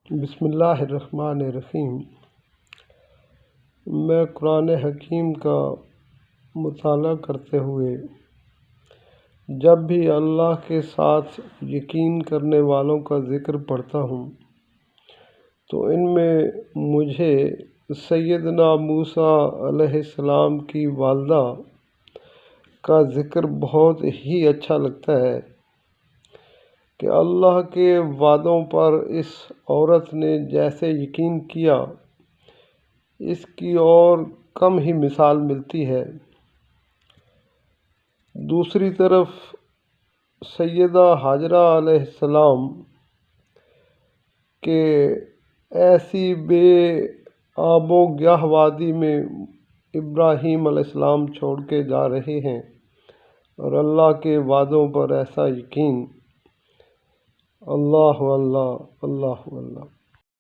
بسم اللہ الرحمن الرحیم۔ میں قرآن حکیم کا مطالعہ کرتے ہوئے جب بھی اللہ کے ساتھ یقین کرنے والوں کا ذکر پڑھتا ہوں تو ان میں مجھے سیدنا موسیٰ علیہ السلام کی والدہ کا ذکر بہت ہی اچھا لگتا ہے کہ اللہ کے وعدوں پر اس عورت نے جیسے یقین کیا اس کی اور کم ہی مثال ملتی ہے۔ دوسری طرف سیدہ حاجرہ علیہ السلام کے ایسی بے آب و گیاہ وادی میں ابراہیم علیہ السلام چھوڑ کے جا رہے ہیں اور اللہ کے وعدوں پر ایسا یقین۔ اللہ اللہ اللہ اللہ۔